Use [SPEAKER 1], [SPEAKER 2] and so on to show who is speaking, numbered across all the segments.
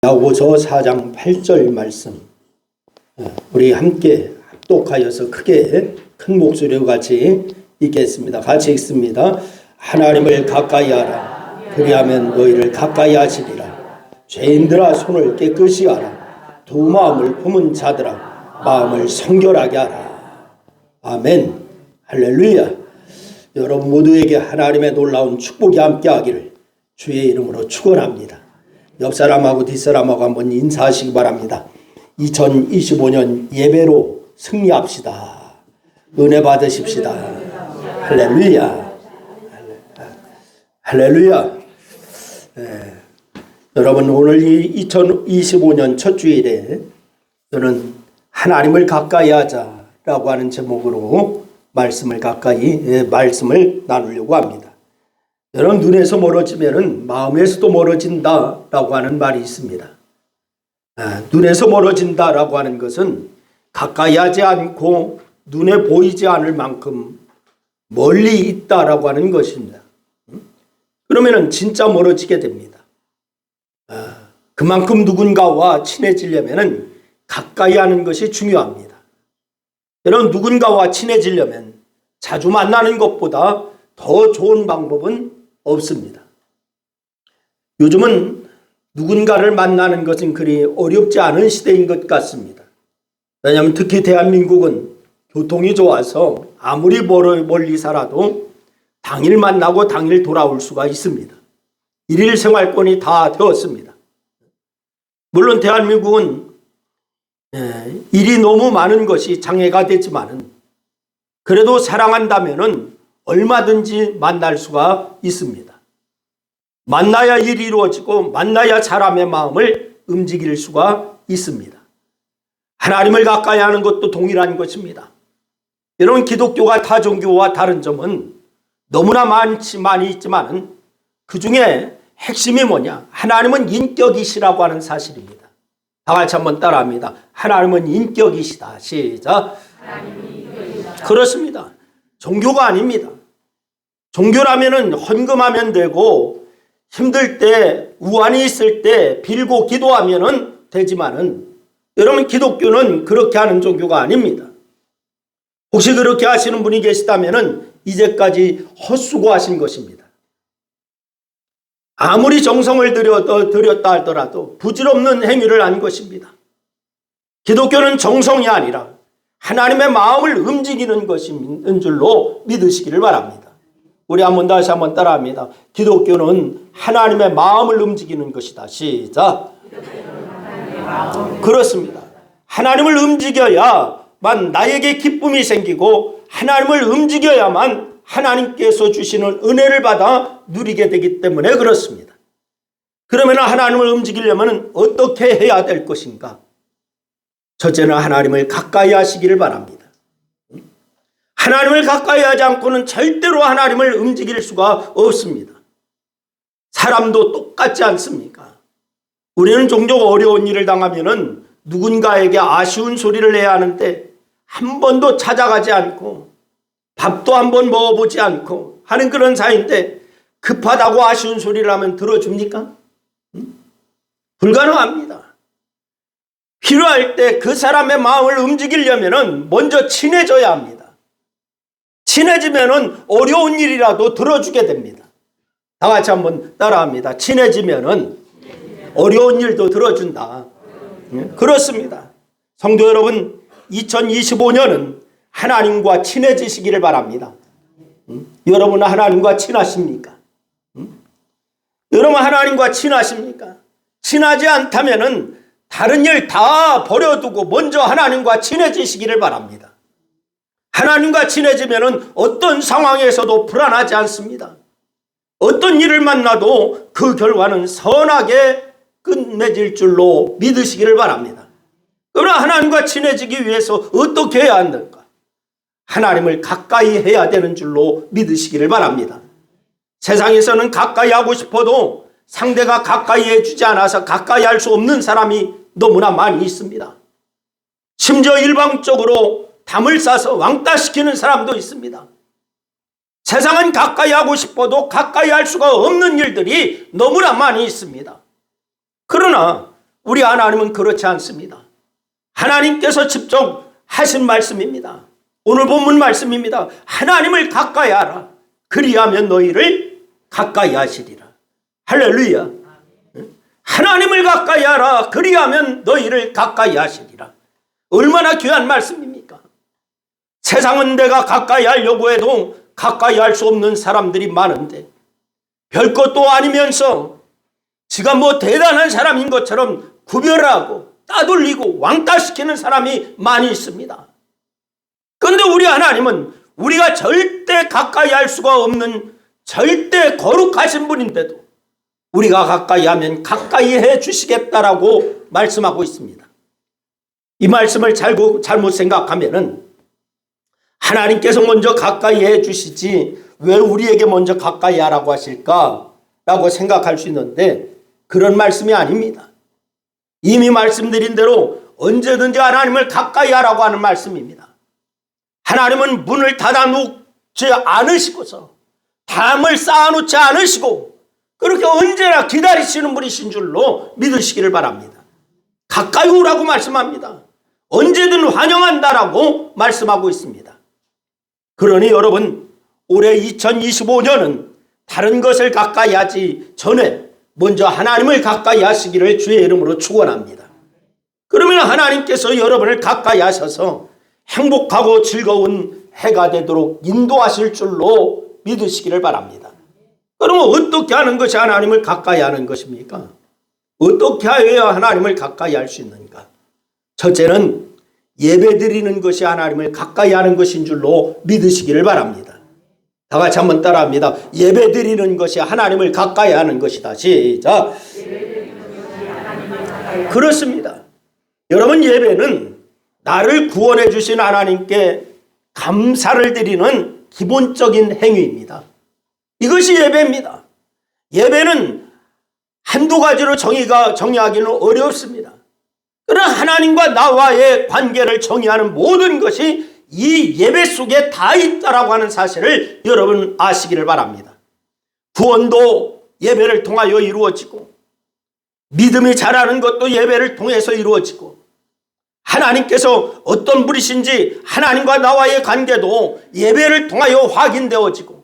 [SPEAKER 1] 야고보서 4장 8절 말씀 우리 함께 합독하여서 크게 큰 목소리와 같이 읽겠습니다. 같이 읽습니다. 하나님을 가까이 하라. 그리하면 너희를 가까이 하시리라. 죄인들아 손을 깨끗이 하라. 두 마음을 품은 자들아 마음을 성결하게 하라. 아멘. 할렐루야. 여러분 모두에게 하나님의 놀라운 축복이 함께하기를 주의 이름으로 축원합니다. 옆 사람하고 뒷사람하고 한번 인사하시기 바랍니다. 2025년 예배로 승리합시다. 은혜 받으십시다. 할렐루야. 할렐루야. 여러분 오늘 이 2025년 첫 주일에 저는 하나님을 가까이 하자라고 하는 제목으로 말씀을 나누려고 합니다. 여러분 눈에서 멀어지면은 마음에서도 멀어진다라고 하는 말이 있습니다. 눈에서 멀어진다라고 하는 것은 가까이 하지 않고 눈에 보이지 않을 만큼 멀리 있다라고 하는 것입니다. 그러면은 진짜 멀어지게 됩니다. 그만큼 누군가와 친해지려면은 가까이 하는 것이 중요합니다. 여러분 누군가와 친해지려면 자주 만나는 것보다 더 좋은 방법은 없습니다. 요즘은 누군가를 만나는 것은 그리 어렵지 않은 시대인 것 같습니다. 왜냐하면 특히 대한민국은 교통이 좋아서 아무리 멀리 살아도 당일 만나고 당일 돌아올 수가 있습니다. 일일 생활권이 다 되었습니다. 물론 대한민국은 일이 너무 많은 것이 장애가 되지만은 그래도 사랑한다면은 얼마든지 만날 수가 있습니다. 만나야 일이 이루어지고 만나야 사람의 마음을 움직일 수가 있습니다. 하나님을 가까이 하는 것도 동일한 것입니다. 여러분 기독교가 타 종교와 다른 점은 너무나 많이 있지만 그 중에 핵심이 뭐냐? 하나님은 인격이시라고 하는 사실입니다. 다 같이 한번 따라합니다. 하나님은 인격이시다. 시작. 그렇습니다. 종교가 아닙니다. 종교라면은 헌금하면 되고 힘들 때 우환이 있을 때 빌고 기도하면은 되지만은 여러분 기독교는 그렇게 하는 종교가 아닙니다. 혹시 그렇게 하시는 분이 계시다면은 이제까지 헛수고하신 것입니다. 아무리 정성을 들였다 하더라도 부질없는 행위를 한 것입니다. 기독교는 정성이 아니라 하나님의 마음을 움직이는 것인 줄로 믿으시기를 바랍니다. 우리 다시 한번 따라합니다. 기독교는 하나님의 마음을 움직이는 것이다. 시작. 그렇습니다. 하나님을 움직여야만 나에게 기쁨이 생기고 하나님을 움직여야만 하나님께서 주시는 은혜를 받아 누리게 되기 때문에 그렇습니다. 그러면 하나님을 움직이려면 어떻게 해야 될 것인가? 첫째는 하나님을 가까이 하시기를 바랍니다. 하나님을 가까이 하지 않고는 절대로 하나님을 움직일 수가 없습니다. 사람도 똑같지 않습니까? 우리는 종종 어려운 일을 당하면은 누군가에게 아쉬운 소리를 해야 하는데 한 번도 찾아가지 않고 밥도 한 번 먹어보지 않고 하는 그런 사이인데 급하다고 아쉬운 소리를 하면 들어줍니까? 불가능합니다. 필요할 때 그 사람의 마음을 움직이려면 먼저 친해져야 합니다. 친해지면 어려운 일이라도 들어주게 됩니다. 다 같이 한번 따라합니다. 친해지면 어려운 일도 들어준다. 그렇습니다. 성도 여러분 2025년은 하나님과 친해지시기를 바랍니다. 여러분은 하나님과 친하십니까? 여러분 하나님과 친하십니까? 친하지 않다면은 다른 일 다 버려두고 먼저 하나님과 친해지시기를 바랍니다. 하나님과 친해지면 어떤 상황에서도 불안하지 않습니다. 어떤 일을 만나도 그 결과는 선하게 끝맺을 줄로 믿으시기를 바랍니다. 그러나 하나님과 친해지기 위해서 어떻게 해야 하는가? 하나님을 가까이 해야 되는 줄로 믿으시기를 바랍니다. 세상에서는 가까이 하고 싶어도 상대가 가까이 해주지 않아서 가까이 할 수 없는 사람이 너무나 많이 있습니다. 심지어 일방적으로 담을 싸서 왕따시키는 사람도 있습니다. 세상은 가까이 하고 싶어도 가까이 할 수가 없는 일들이 너무나 많이 있습니다. 그러나 우리 하나님은 그렇지 않습니다. 하나님께서 직접 하신 말씀입니다. 오늘 본문 말씀입니다. 하나님을 가까이 하라. 그리하면 너희를 가까이 하시리라. 할렐루야. 하나님을 가까이 하라. 그리하면 너희를 가까이 하시리라. 얼마나 귀한 말씀입니까? 세상은 내가 가까이 하려고 해도 가까이 할 수 없는 사람들이 많은데, 별것도 아니면서 지가 뭐 대단한 사람인 것처럼 구별하고 따돌리고 왕따시키는 사람이 많이 있습니다. 그런데 우리 하나님은 우리가 절대 가까이 할 수가 없는 절대 거룩하신 분인데도 우리가 가까이 하면 가까이 해 주시겠다라고 말씀하고 있습니다. 이 말씀을 잘못 생각하면은 하나님께서 먼저 가까이 해 주시지 왜 우리에게 먼저 가까이 하라고 하실까라고 생각할 수 있는데, 그런 말씀이 아닙니다. 이미 말씀드린 대로 언제든지 하나님을 가까이 하라고 하는 말씀입니다. 하나님은 문을 닫아놓지 않으시고서 담을 쌓아놓지 않으시고 그렇게 언제나 기다리시는 분이신 줄로 믿으시기를 바랍니다. 가까이 오라고 말씀합니다. 언제든 환영한다라고 말씀하고 있습니다. 그러니 여러분, 올해 2025년은 다른 것을 가까이 하지 전에 먼저 하나님을 가까이 하시기를 주의 이름으로 축원합니다. 그러면 하나님께서 여러분을 가까이 하셔서 행복하고 즐거운 해가 되도록 인도하실 줄로 믿으시기를 바랍니다. 그러면 어떻게 하는 것이 하나님을 가까이 하는 것입니까? 어떻게 해야 하나님을 가까이 할 수 있는가? 첫째는 예배 드리는 것이 하나님을 가까이 하는 것인 줄로 믿으시기를 바랍니다. 다 같이 한번 따라합니다. 예배 드리는 것이 하나님을 가까이 하는 것이다. 시작. 그렇습니다. 여러분, 예배는 나를 구원해 주신 하나님께 감사를 드리는 기본적인 행위입니다. 이것이 예배입니다. 예배는 한두 가지로 정의하기는 어렵습니다. 그러나 하나님과 나와의 관계를 정의하는 모든 것이 이 예배 속에 다 있다라고 하는 사실을 여러분 아시기를 바랍니다. 구원도 예배를 통하여 이루어지고, 믿음이 자라는 것도 예배를 통해서 이루어지고, 하나님께서 어떤 분이신지 하나님과 나와의 관계도 예배를 통하여 확인되어지고,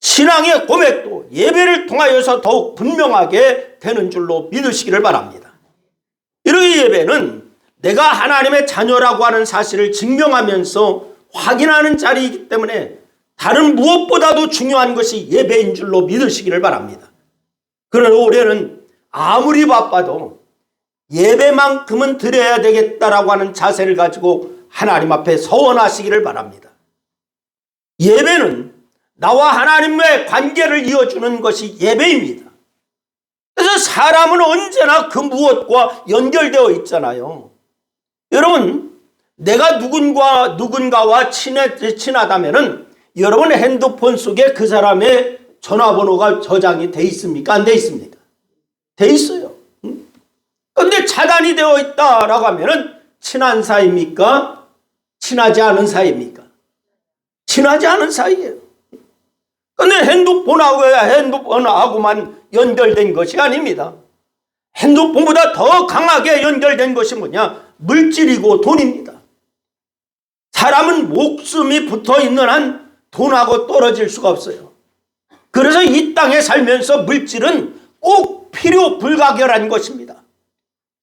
[SPEAKER 1] 신앙의 고백도 예배를 통하여서 더욱 분명하게 되는 줄로 믿으시기를 바랍니다. 이러한 예배는 내가 하나님의 자녀라고 하는 사실을 증명하면서 확인하는 자리이기 때문에 다른 무엇보다도 중요한 것이 예배인 줄로 믿으시기를 바랍니다. 그러나 올해는 아무리 바빠도 예배만큼은 드려야 되겠다라고 하는 자세를 가지고 하나님 앞에 서원하시기를 바랍니다. 예배는 나와 하나님의 관계를 이어주는 것이 예배입니다. 그래서 사람은 언제나 그 무엇과 연결되어 있잖아요. 여러분, 내가 누군가와 친하다면은 여러분 핸드폰 속에 그 사람의 전화번호가 저장이 돼 있습니까? 안 돼 있습니까? 돼 있어요. 그런데 차단이 되어 있다라고 하면은 친한 사이입니까? 친하지 않은 사이입니까? 친하지 않은 사이예요. 그런데 핸드폰하고만 연결된 것이 아닙니다. 핸드폰보다 더 강하게 연결된 것이 뭐냐? 물질이고 돈입니다. 사람은 목숨이 붙어있는 한 돈하고 떨어질 수가 없어요. 그래서 이 땅에 살면서 물질은 꼭 필요 불가결한 것입니다.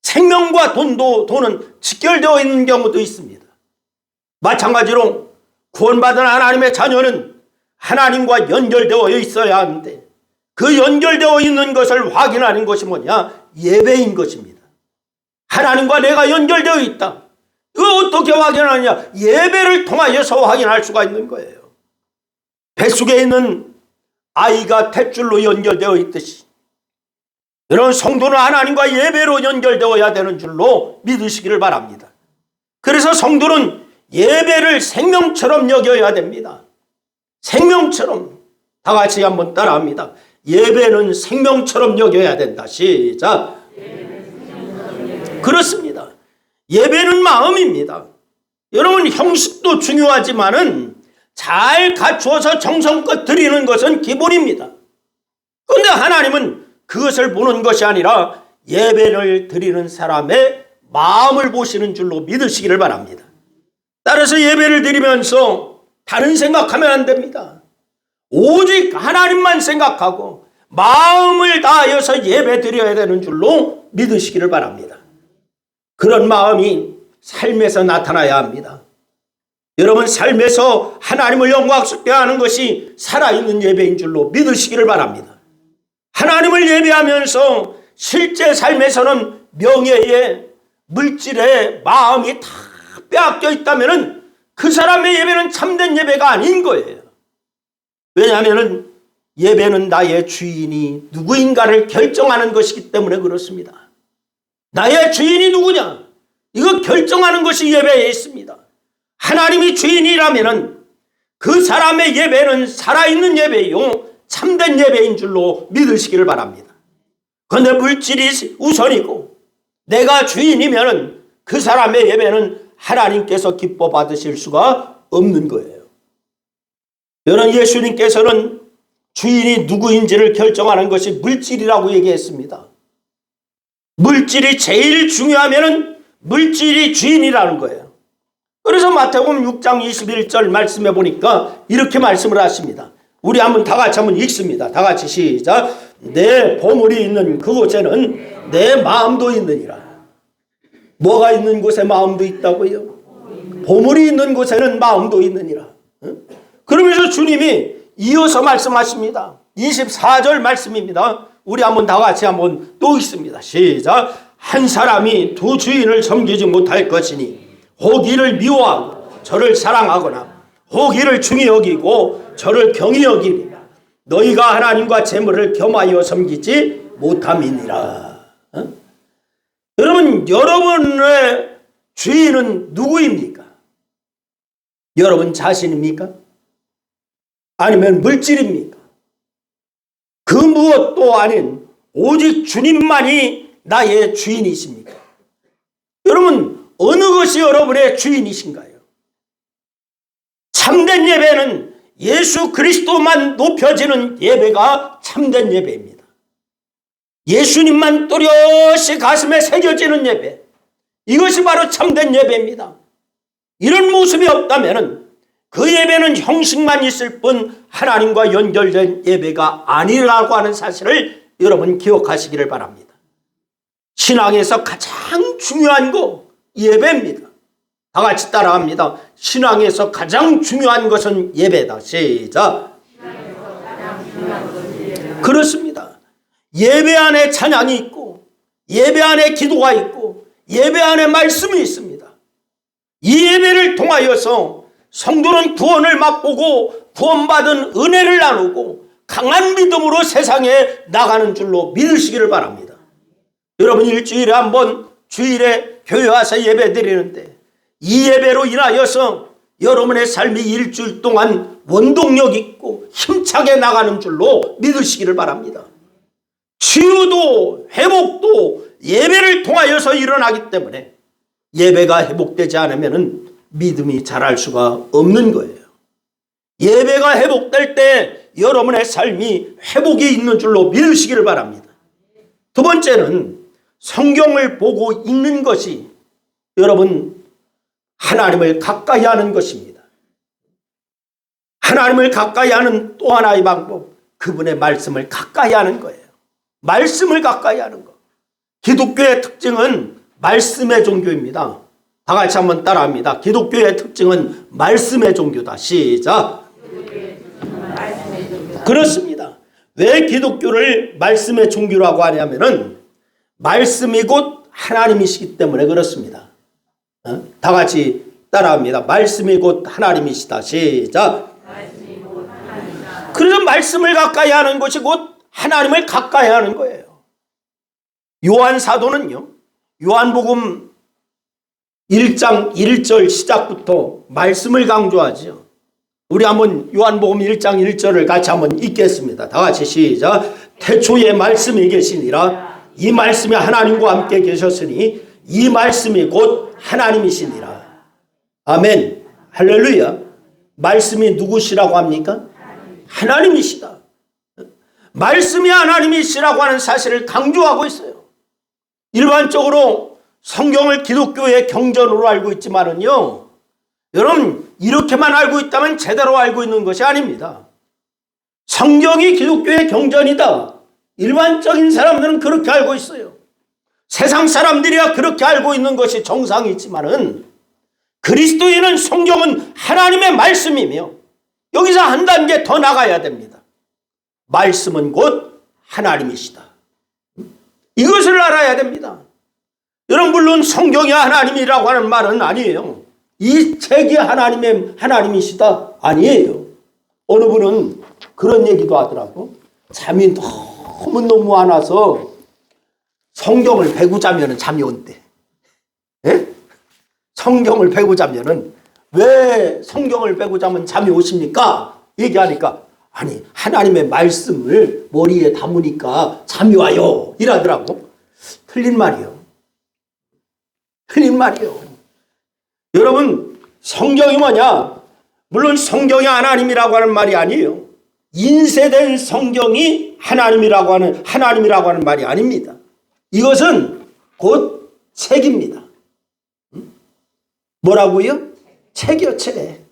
[SPEAKER 1] 생명과 돈은 직결되어 있는 경우도 있습니다. 마찬가지로 구원받은 하나님의 자녀는 하나님과 연결되어 있어야 하는데, 그 연결되어 있는 것을 확인하는 것이 뭐냐? 예배인 것입니다. 하나님과 내가 연결되어 있다. 이거 어떻게 확인하느냐? 예배를 통하여서 확인할 수가 있는 거예요. 뱃속에 있는 아이가 탯줄로 연결되어 있듯이 이런 성도는 하나님과 예배로 연결되어야 되는 줄로 믿으시기를 바랍니다. 그래서 성도는 예배를 생명처럼 여겨야 됩니다. 생명처럼. 다 같이 한번 따라합니다. 예배는 생명처럼 여겨야 된다. 시작. 그렇습니다. 예배는 마음입니다. 여러분, 형식도 중요하지만은 잘 갖추어서 정성껏 드리는 것은 기본입니다. 그런데 하나님은 그것을 보는 것이 아니라 예배를 드리는 사람의 마음을 보시는 줄로 믿으시기를 바랍니다. 따라서 예배를 드리면서 다른 생각하면 안 됩니다. 오직 하나님만 생각하고 마음을 다하여서 예배 드려야 되는 줄로 믿으시기를 바랍니다. 그런 마음이 삶에서 나타나야 합니다. 여러분, 삶에서 하나님을 영광스럽게 하는 것이 살아있는 예배인 줄로 믿으시기를 바랍니다. 하나님을 예배하면서 실제 삶에서는 명예에 물질에 마음이 다 빼앗겨 있다면 그 사람의 예배는 참된 예배가 아닌 거예요. 왜냐하면 예배는 나의 주인이 누구인가를 결정하는 것이기 때문에 그렇습니다. 나의 주인이 누구냐? 이거 결정하는 것이 예배에 있습니다. 하나님이 주인이라면 그 사람의 예배는 살아있는 예배요 참된 예배인 줄로 믿으시기를 바랍니다. 그런데 물질이 우선이고 내가 주인이면 그 사람의 예배는 하나님께서 기뻐 받으실 수가 없는 거예요. 여러분, 예수님께서는 주인이 누구인지를 결정하는 것이 물질이라고 얘기했습니다. 물질이 제일 중요하면 물질이 주인이라는 거예요. 그래서 마태복음 6장 21절 말씀해 보니까 이렇게 말씀을 하십니다. 우리 다 같이 한번 읽습니다. 다 같이 시작. 내 보물이 있는 그곳에는 내 마음도 있느니라. 뭐가 있는 곳에 마음도 있다고요? 보물이 있는 곳에는 마음도 있느니라. 그러면서 주님이 이어서 말씀하십니다. 24절 말씀입니다. 우리 다 같이 또 읽습니다. 시작. 한 사람이 두 주인을 섬기지 못할 것이니 혹 이를 미워하고 저를 사랑하거나 혹 이를 중히 여기고 저를 경히 여기리라. 너희가 하나님과 재물을 겸하여 섬기지 못함이니라. 여러분, 여러분의 주인은 누구입니까? 여러분 자신입니까? 아니면 물질입니까? 그 무엇도 아닌 오직 주님만이 나의 주인이십니까? 여러분, 어느 것이 여러분의 주인이신가요? 참된 예배는 예수 그리스도만 높여지는 예배가 참된 예배입니다. 예수님만 또렷이 가슴에 새겨지는 예배, 이것이 바로 참된 예배입니다. 이런 모습이 없다면 그 예배는 형식만 있을 뿐 하나님과 연결된 예배가 아니라고 하는 사실을 여러분 기억하시기를 바랍니다. 신앙에서 가장 중요한 거 예배입니다. 다 같이 따라합니다. 신앙에서 가장 중요한 것은 예배다. 시작. 그렇습니다. 예배 안에 찬양이 있고 예배 안에 기도가 있고 예배 안에 말씀이 있습니다. 이 예배를 통하여서 성도는 구원을 맛보고 구원받은 은혜를 나누고 강한 믿음으로 세상에 나가는 줄로 믿으시기를 바랍니다. 여러분, 일주일에 한 번 주일에 교회 와서 예배 드리는데 이 예배로 인하여서 여러분의 삶이 일주일 동안 원동력 있고 힘차게 나가는 줄로 믿으시기를 바랍니다. 치유도 회복도 예배를 통하여서 일어나기 때문에 예배가 회복되지 않으면 믿음이 자랄 수가 없는 거예요. 예배가 회복될 때 여러분의 삶이 회복이 있는 줄로 믿으시기를 바랍니다. 두 번째는 성경을 보고 읽는 것이 여러분 하나님을 가까이 하는 것입니다. 하나님을 가까이 하는 또 하나의 방법, 그분의 말씀을 가까이 하는 거예요. 말씀을 가까이 하는 것. 기독교의 특징은 말씀의 종교입니다. 다 같이 한번 따라합니다. 기독교의 특징은 말씀의 종교다. 시작. 그렇습니다. 왜 기독교를 말씀의 종교라고 하냐면은 말씀이 곧 하나님이시기 때문에 그렇습니다. 다 같이 따라합니다. 말씀이 곧 하나님이시다. 시작. 그래서 말씀을 가까이 하는 것이 곧 하나님을 가까이 하는 거예요. 요한 사도는요, 요한복음 1장 1절 시작부터 말씀을 강조하죠. 우리 한번 요한복음 1장 1절을 같이 한번 읽겠습니다. 다 같이 시작. 태초에 말씀이 계시니라. 이 말씀이 하나님과 함께 계셨으니 이 말씀이 곧 하나님이시니라. 아멘. 할렐루야. 말씀이 누구시라고 합니까? 하나님이시다. 말씀이 하나님이시라고 하는 사실을 강조하고 있어요. 일반적으로 성경을 기독교의 경전으로 알고 있지만은요, 여러분 이렇게만 알고 있다면 제대로 알고 있는 것이 아닙니다. 성경이 기독교의 경전이다. 일반적인 사람들은 그렇게 알고 있어요. 세상 사람들이야 그렇게 알고 있는 것이 정상이지만은 그리스도인은 성경은 하나님의 말씀이며 여기서 한 단계 더 나가야 됩니다. 말씀은 곧 하나님이시다. 이것을 알아야 됩니다. 여러분 물론 성경이 하나님이라고 하는 말은 아니에요. 이 책이 하나님이시다 아니에요. 어느 분은 그런 얘기도 하더라고. 잠이 너무 안 와서 성경을 베고 자면 잠이 온대. 예? 성경을 베고 자면은 왜 성경을 베고 자면 잠이 오십니까? 얘기하니까 아니 하나님의 말씀을 머리에 담으니까 잠이 와요 이러더라고. 틀린 말이요. 틀린 말이요. 여러분 성경이 뭐냐? 물론 성경이 하나님이라고 하는 말이 아니에요. 인쇄된 성경이 하나님이라고 하는 말이 아닙니다. 이것은 곧 책입니다. 뭐라고요? 책이요, 책.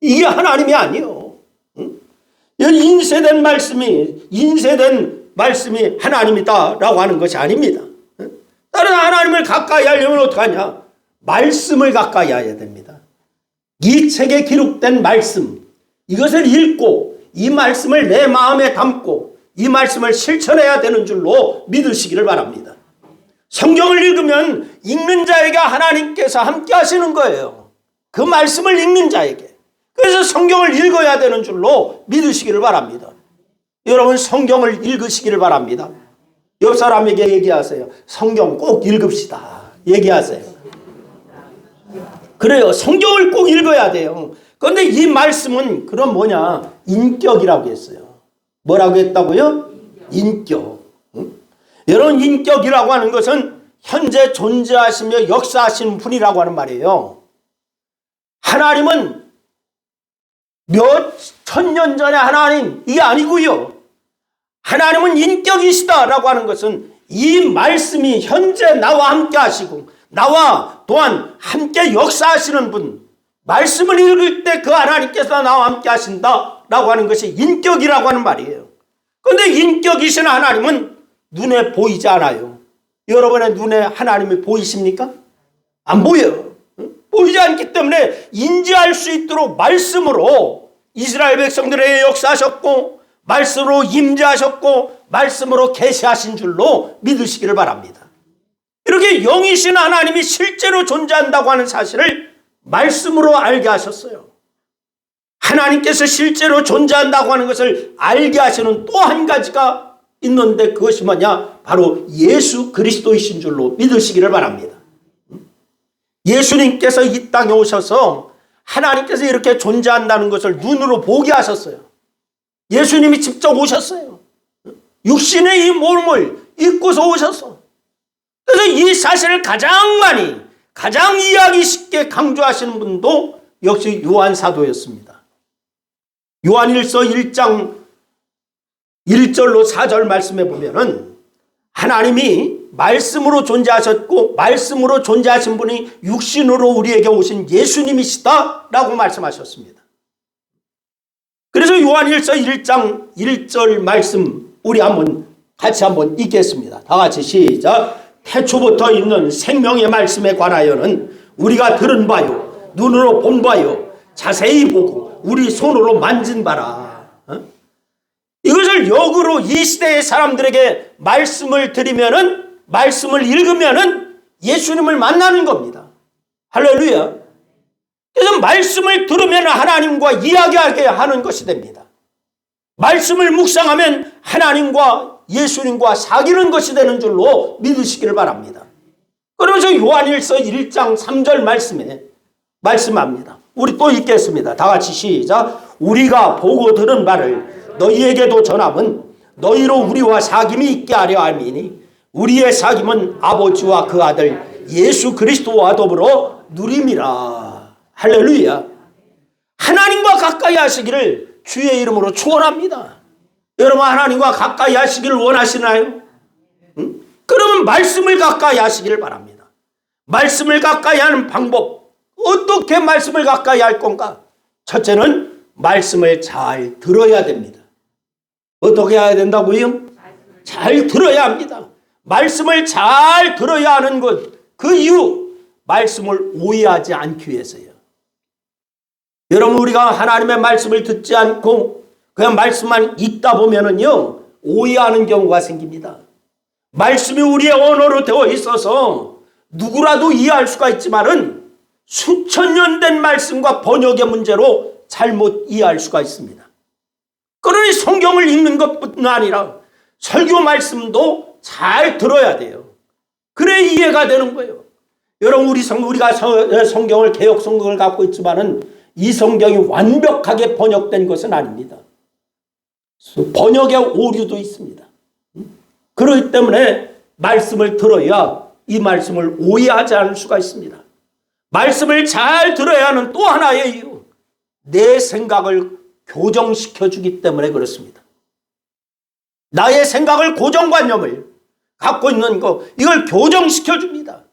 [SPEAKER 1] 이게 하나님이 아니요. 인쇄된 말씀이 하나님이다라고 하는 것이 아닙니다. 다른 하나님을 가까이 하려면 어떡하냐? 말씀을 가까이 해야 됩니다. 이 책에 기록된 말씀, 이것을 읽고 이 말씀을 내 마음에 담고 이 말씀을 실천해야 되는 줄로 믿으시기를 바랍니다. 성경을 읽으면 읽는 자에게 하나님께서 함께 하시는 거예요. 그 말씀을 읽는 자에게. 그래서 성경을 읽어야 되는 줄로 믿으시기를 바랍니다. 여러분 성경을 읽으시기를 바랍니다. 옆 사람에게 얘기하세요. 성경 꼭 읽읍시다. 얘기하세요. 그래요. 성경을 꼭 읽어야 돼요. 그런데 이 말씀은 그럼 뭐냐? 인격이라고 했어요. 뭐라고 했다고요? 인격. 여러분 인격이라고 하는 것은 현재 존재하시며 역사하시는 분이라고 하는 말이에요. 하나님은 몇 천년 전에 하나님 이게 아니고요. 하나님은 인격이시다라고 하는 것은 이 말씀이 현재 나와 함께 하시고 나와 또한 함께 역사하시는 분, 말씀을 읽을 때 그 하나님께서 나와 함께 하신다라고 하는 것이 인격이라고 하는 말이에요. 그런데 인격이신 하나님은 눈에 보이지 않아요. 여러분의 눈에 하나님이 보이십니까? 안 보여요. 보이지 않기 때문에 인지할 수 있도록 말씀으로 이스라엘 백성들에게 역사하셨고 말씀으로 임재하셨고 말씀으로 계시하신 줄로 믿으시기를 바랍니다. 이렇게 영이신 하나님이 실제로 존재한다고 하는 사실을 말씀으로 알게 하셨어요. 하나님께서 실제로 존재한다고 하는 것을 알게 하시는 또 한 가지가 있는데 그것이 뭐냐? 바로 예수 그리스도이신 줄로 믿으시기를 바랍니다. 예수님께서 이 땅에 오셔서 하나님께서 이렇게 존재한다는 것을 눈으로 보게 하셨어요. 예수님이 직접 오셨어요. 육신의 이 몸을 입고서 오셨어. 그래서 이 사실을 가장 이해하기 쉽게 강조하시는 분도 역시 요한 사도였습니다. 요한일서 1장 1절로 4절 말씀에 보면은 하나님이 말씀으로 존재하셨고 말씀으로 존재하신 분이 육신으로 우리에게 오신 예수님이시다라고 말씀하셨습니다. 그래서 요한일서 1장 1절 말씀 우리 같이 한번 읽겠습니다. 다 같이 시작. 태초부터 있는 생명의 말씀에 관하여는 우리가 들은 바요 눈으로 본 바요 자세히 보고 우리 손으로 만진 바라. 이것을 역으로 이 시대의 사람들에게 말씀을 드리면은 말씀을 읽으면은 예수님을 만나는 겁니다. 할렐루야. 그래서 말씀을 들으면 하나님과 이야기하게 하는 것이 됩니다. 말씀을 묵상하면 하나님과 예수님과 사귀는 것이 되는 줄로 믿으시기를 바랍니다. 그러면서 요한일서 1장 3절 말씀에 말씀합니다. 우리 또 읽겠습니다. 다 같이 시작. 우리가 보고 들은 바를 너희에게도 전함은 너희로 우리와 사귐이 있게 하려 함이니 우리의 사귐은 아버지와 그 아들 예수 그리스도와 더불어 누림이라. 할렐루야. 하나님과 가까이 하시기를 주의 이름으로 축원합니다. 여러분 하나님과 가까이 하시기를 원하시나요? 응? 그러면 말씀을 가까이 하시기를 바랍니다. 말씀을 가까이 하는 방법, 어떻게 말씀을 가까이 할 건가? 첫째는 말씀을 잘 들어야 됩니다. 어떻게 해야 된다고요? 잘 들어야 합니다. 말씀을 잘 들어야 하는 것, 그 이유, 말씀을 오해하지 않기 위해서요. 여러분, 우리가 하나님의 말씀을 듣지 않고 그냥 말씀만 읽다 보면은요, 오해하는 경우가 생깁니다. 말씀이 우리의 언어로 되어 있어서 누구라도 이해할 수가 있지만은 수천 년 된 말씀과 번역의 문제로 잘못 이해할 수가 있습니다. 그러니 성경을 읽는 것뿐 아니라 설교 말씀도 잘 들어야 돼요. 그래 이해가 되는 거예요. 여러분, 우리가 성경을 개역 성경을 갖고 있지만은 이 성경이 완벽하게 번역된 것은 아닙니다. 번역의 오류도 있습니다. 그렇기 때문에 말씀을 들어야 이 말씀을 오해하지 않을 수가 있습니다. 말씀을 잘 들어야 하는 또 하나의 이유, 내 생각을 교정시켜 주기 때문에 그렇습니다. 나의 생각을, 고정관념을 갖고 있는 거, 이걸 교정시켜 줍니다.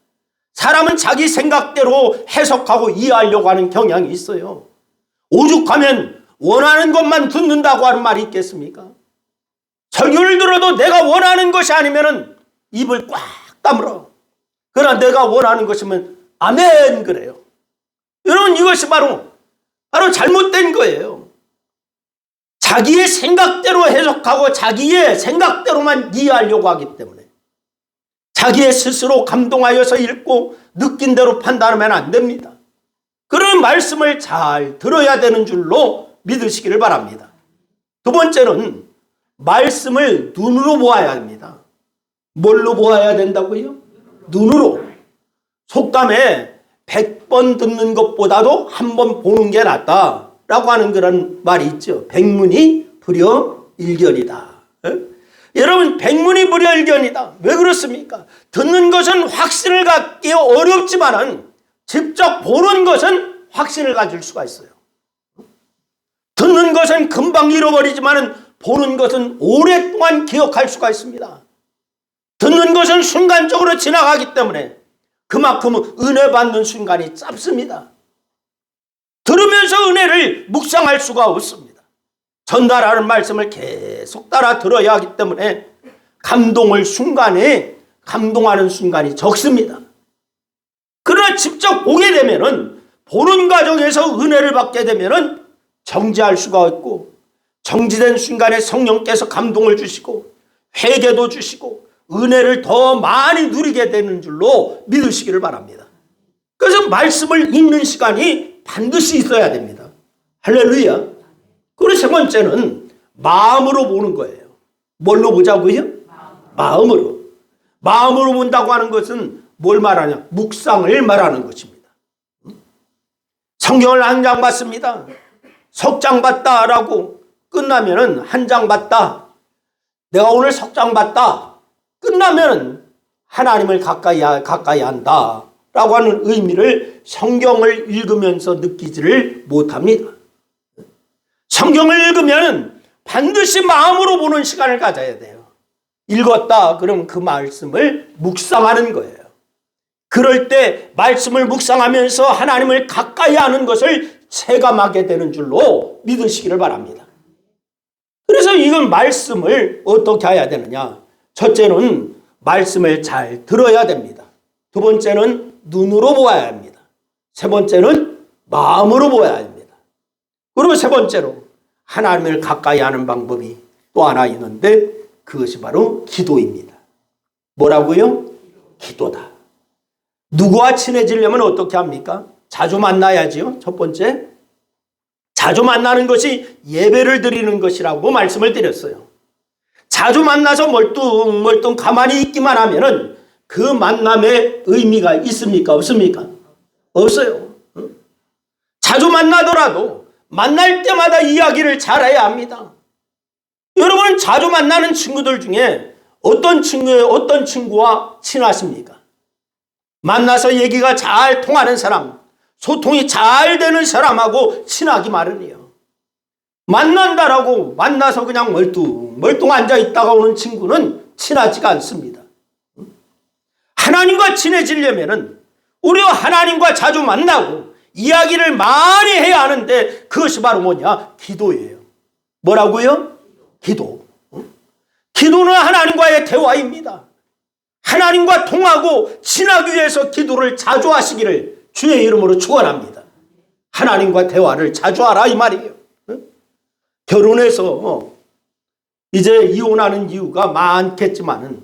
[SPEAKER 1] 사람은 자기 생각대로 해석하고 이해하려고 하는 경향이 있어요. 오죽하면 원하는 것만 듣는다고 하는 말이 있겠습니까? 설교를 들어도 내가 원하는 것이 아니면 입을 꽉 다물어. 그러나 내가 원하는 것이면 아멘 그래요. 여러분, 이것이 바로 잘못된 거예요. 자기의 생각대로 해석하고 자기의 생각대로만 이해하려고 하기 때문에 자기의 스스로 감동하여서 읽고 느낀 대로 판단하면 안 됩니다. 그런 말씀을 잘 들어야 되는 줄로 믿으시기를 바랍니다. 두 번째는 말씀을 눈으로 보아야 합니다. 뭘로 보아야 된다고요? 눈으로. 속담에 100번 듣는 것보다도 한 번 보는 게 낫다라고 하는 그런 말이 있죠. 백문이 불여일견이다. 여러분, 백문이 불여일견이다. 왜 그렇습니까? 듣는 것은 확신을 갖기 어렵지만은 직접 보는 것은 확신을 가질 수가 있어요. 듣는 것은 금방 잃어버리지만은 보는 것은 오랫동안 기억할 수가 있습니다. 듣는 것은 순간적으로 지나가기 때문에 그만큼 은혜 받는 순간이 짧습니다. 들으면서 은혜를 묵상할 수가 없습니다. 전달하는 말씀을 계속 따라 들어야 하기 때문에 감동하는 순간이 적습니다. 그러나 직접 보게 되면은, 보는 과정에서 은혜를 받게 되면은 정지할 수가 없고, 정지된 순간에 성령께서 감동을 주시고 회개도 주시고 은혜를 더 많이 누리게 되는 줄로 믿으시기를 바랍니다. 그래서 말씀을 읽는 시간이 반드시 있어야 됩니다. 할렐루야. 그리고 세 번째는 마음으로 보는 거예요. 뭘로 보자고요? 마음으로. 마음으로 본다고 하는 것은 뭘 말하냐? 묵상을 말하는 것입니다. 성경을 한 장 봤습니다. 석 장 봤다라고 끝나면은, 한 장 봤다, 내가 오늘 석 장 봤다 끝나면은 하나님을 가까이 한다 라고 하는 의미를 성경을 읽으면서 느끼지를 못합니다. 성경을 읽으면 반드시 마음으로 보는 시간을 가져야 돼요. 읽었다 그러면 그 말씀을 묵상하는 거예요. 그럴 때 말씀을 묵상하면서 하나님을 가까이 하는 것을 체감하게 되는 줄로 믿으시기를 바랍니다. 그래서 이건 말씀을 어떻게 해야 되느냐? 첫째는 말씀을 잘 들어야 됩니다. 두 번째는 눈으로 보아야 합니다. 세 번째는 마음으로 보아야 합니다. 그리고 세 번째로 하나님을 가까이 하는 방법이 또 하나 있는데 그것이 바로 기도입니다. 뭐라고요? 기도다. 누구와 친해지려면 어떻게 합니까? 자주 만나야지요. 첫 번째, 자주 만나는 것이 예배를 드리는 것이라고 말씀을 드렸어요. 자주 만나서 멀뚱멀뚱 가만히 있기만 하면은 그 만남의 의미가 있습니까? 없습니까? 없어요. 자주 만나더라도 만날 때마다 이야기를 잘해야 합니다. 여러분은 자주 만나는 친구들 중에 어떤 친구와 친하십니까? 만나서 얘기가 잘 통하는 사람, 소통이 잘 되는 사람하고 친하기 마련이에요. 만난다라고 만나서 그냥 멀뚱 앉아있다가 오는 친구는 친하지가 않습니다. 하나님과 친해지려면은 우리가 하나님과 자주 만나고 이야기를 많이 해야 하는데 그것이 바로 뭐냐? 기도예요. 뭐라고요? 기도. 기도는 하나님과의 대화입니다. 하나님과 통하고 친하기 위해서 기도를 자주 하시기를 주의 이름으로 축원합니다. 하나님과 대화를 자주 하라 이 말이에요. 결혼해서 이제 이혼하는 이유가 많겠지만은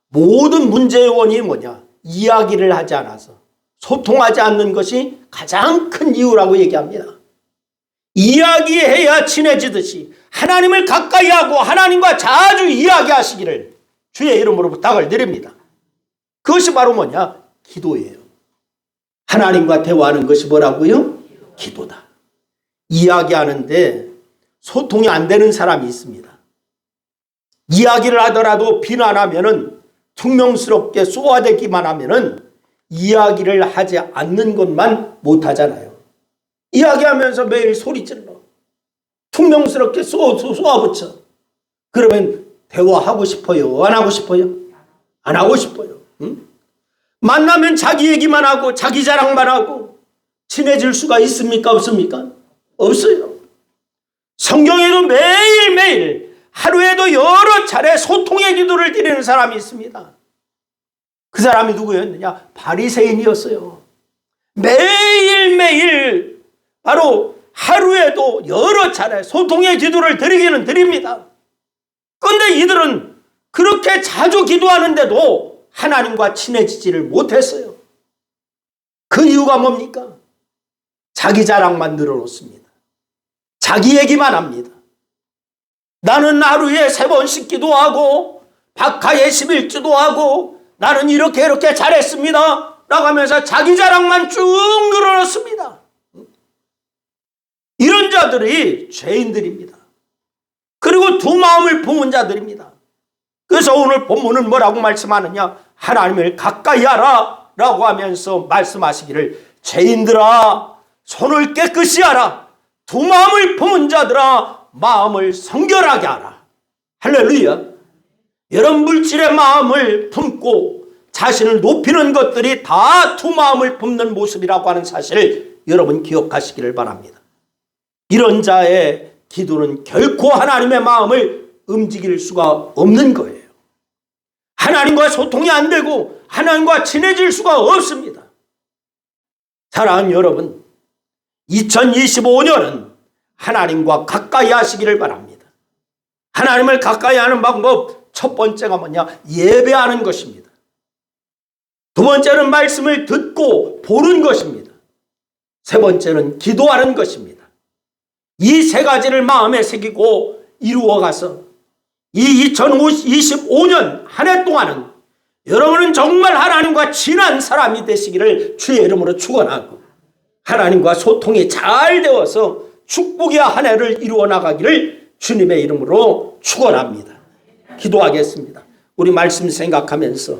[SPEAKER 1] 모든 문제의 원인이 뭐냐? 이야기를 하지 않아서 소통하지 않는 것이 가장 큰 이유라고 얘기합니다. 이야기해야 친해지듯이 하나님을 가까이 하고 하나님과 자주 이야기하시기를 주의 이름으로 부탁을 드립니다. 그것이 바로 뭐냐? 기도예요. 하나님과 대화하는 것이 뭐라고요? 기도다. 이야기하는데 소통이 안 되는 사람이 있습니다. 이야기를 하더라도 비난하면은 퉁명스럽게 쏘아대기만 하면은 이야기를 하지 않는 것만 못하잖아요. 이야기하면서 매일 소리질러 퉁명스럽게 쏘아붙여. 그러면 대화하고 싶어요? 안 하고 싶어요? 안 하고 싶어요. 응? 만나면 자기 얘기만 하고 자기 자랑만 하고 친해질 수가 있습니까? 없습니까? 없어요. 성경에도 매일매일 하루에도 여러 차례 소통의 기도를 드리는 사람이 있습니다. 그 사람이 누구였느냐? 바리새인이었어요. 매일매일 바로 하루에도 여러 차례 소통의 기도를 드리기는 드립니다. 그런데 이들은 그렇게 자주 기도하는데도 하나님과 친해지지를 못했어요. 그 이유가 뭡니까? 자기 자랑만 늘어놓습니다. 자기 얘기만 합니다. 나는 하루에 3번씩 기도하고 박하에 11주도 하고 나는 이렇게 잘했습니다 라고 하면서 자기 자랑만 쭉 늘어놓습니다. 이런 자들이 죄인들입니다. 그리고 두 마음을 품은 자들입니다. 그래서 오늘 본문은 뭐라고 말씀하느냐? 하나님을 가까이 하라 라고 하면서 말씀하시기를 죄인들아 손을 깨끗이 하라. 두 마음을 품은 자들아 마음을 성결하게 하라. 할렐루야. 여러 물질의 마음을 품고 자신을 높이는 것들이 다 두 마음을 품는 모습이라고 하는 사실을 여러분 기억하시기를 바랍니다. 이런 자의 기도는 결코 하나님의 마음을 움직일 수가 없는 거예요. 하나님과 소통이 안 되고 하나님과 친해질 수가 없습니다. 사랑하는 여러분, 2025년은 하나님과 가까이 하시기를 바랍니다. 하나님을 가까이 하는 방법 첫 번째가 뭐냐? 예배하는 것입니다. 두 번째는 말씀을 듣고 보는 것입니다. 세 번째는 기도하는 것입니다. 이 세 가지를 마음에 새기고 이루어가서 이 2025년 한 해 동안은 여러분은 정말 하나님과 친한 사람이 되시기를 주의 이름으로 축원하고 하나님과 소통이 잘 되어서 축복의 한 해를 이루어 나가기를 주님의 이름으로 축원합니다. 기도하겠습니다. 우리 말씀 생각하면서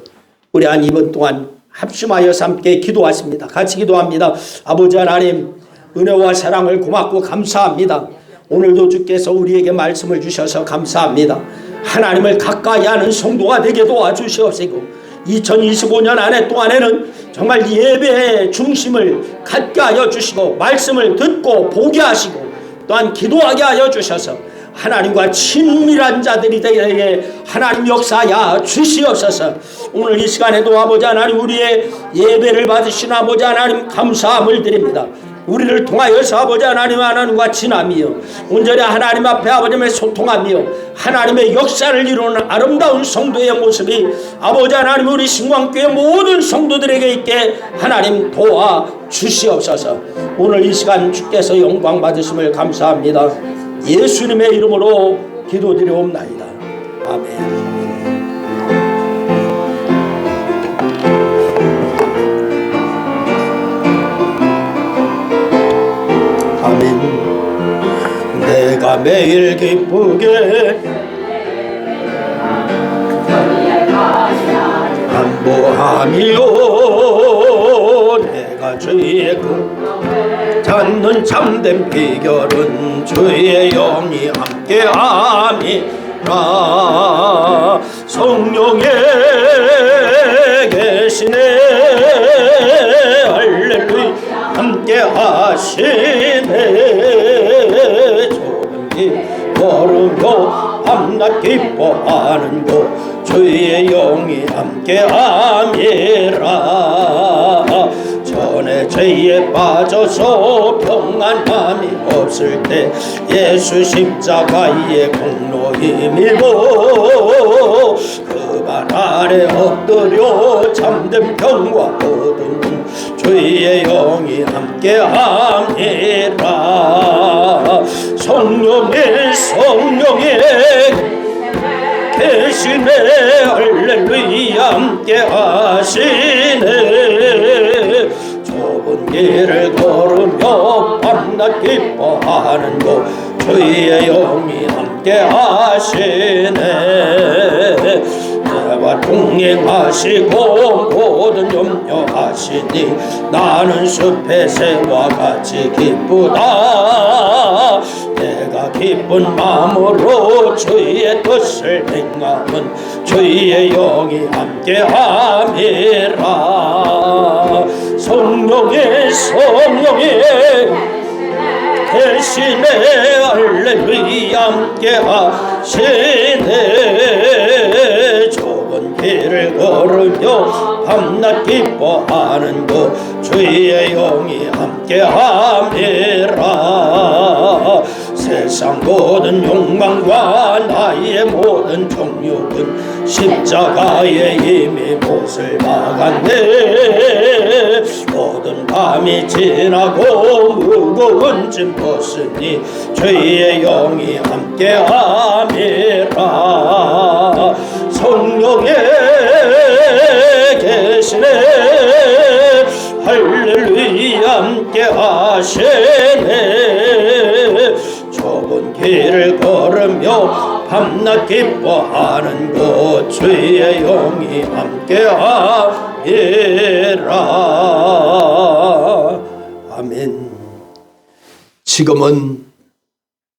[SPEAKER 1] 우리 한 이번 동안 합심하여서 함께 기도하십니다. 같이 기도합니다. 아버지 하나님, 은혜와 사랑을 고맙고 감사합니다. 오늘도 주께서 우리에게 말씀을 주셔서 감사합니다. 하나님을 가까이 하는 성도가 되게 도와주시옵시고 2025년 한 해 동안에는 정말 예배의 중심을 갖게 하여 주시고 말씀을 듣고 보게 하시고 또한 기도하게 하여 주셔서 하나님과 친밀한 자들이 되게 하나님 역사하여 주시옵소서. 오늘 이 시간에도 아버지 하나님 우리의 예배를 받으신 아버지 하나님 감사함을 드립니다. 우리를 통하여서 아버지 하나님과 친하며 온전히 하나님 앞에 아버지의 소통하며 하나님의 역사를 이루는 아름다운 성도의 모습이 아버지 하나님 우리 신광교회 모든 성도들에게 있게 하나님 도와주시옵소서. 오늘 이 시간 주께서 영광 받으심을 감사합니다. 예수님의 이름으로 기도드리옵나이다. 아멘. 내가 매일 기쁘게 안보하며 내가 주의 그 찾는 참된 비결은 주의 영이 함께함이라. 성령의 계시 계시네. 할렐루야 함께 하시네. 좁은 길 걸으며 밤낮 기뻐하는 곳 주의 영이 함께함이라. 전에 죄에 빠져서 평안함이 없을 때 예수 십자가의 공로 힘입어 그 발 아래 엎드려 잠든 병과 어둠 주의 영이 함께함이라. 성령의 계시네. 할렐루야 함께 하시네. 좁은 길을 걸으며 밤낮 기뻐하는 곳 주의 영이 함께 하시네. 나와 동행하시고 모든 염려하시니 나는 숲의 새와 같이 기쁘다. 내가 기쁜 마음으로 주의 뜻을 행하면 주의 영이 함께함이라. 성령의 대신에 할렐루야 함께 하시네. 좁은 길을 걸으며 밤낮 기뻐하는 곳 주의 영이 함께 함이라. 세상 모든 욕망과 나의 모든 정욕은 십자가에 이미 못을 박았네. 모든 밤이 지나고 무거운 짐 벗으니 주의 영이 함께 함이라. 성령의 계시네. 할렐루야 함께 하시네. 좁은 길을 걸으며 밤낮 기뻐하는 곳 주의 영이 함께하리라. 아멘. 지금은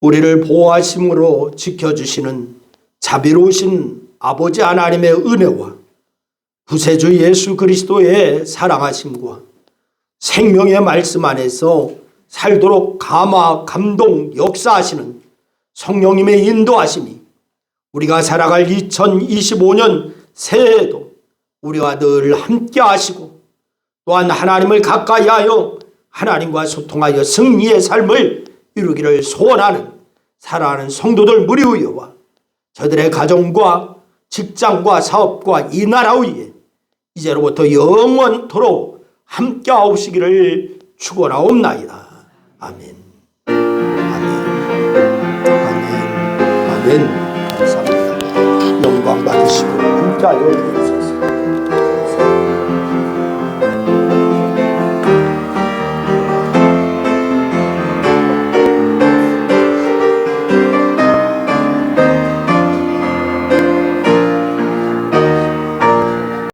[SPEAKER 1] 우리를 보호하심으로 지켜주시는 자비로우신 아버지 하나님의 은혜와 구세주 예수 그리스도의 사랑하심과 생명의 말씀 안에서 살도록 감화, 감동, 역사하시는 성령님의 인도하심이 우리가 살아갈 2025년 새해에도 우리와 늘 함께 하시고 또한 하나님을 가까이 하여 하나님과 소통하여 승리의 삶을 이루기를 소원하는 사랑하는 성도들 무리 위에와 저들의 가정과 직장과 사업과 이 나라 위에 이제로부터 영원토록 함께 하시기를 축원하옵나이다. 아멘. 아멘. 아멘. 아멘. 감사합니다. 영광 받으시고 함께하여 주옵소서.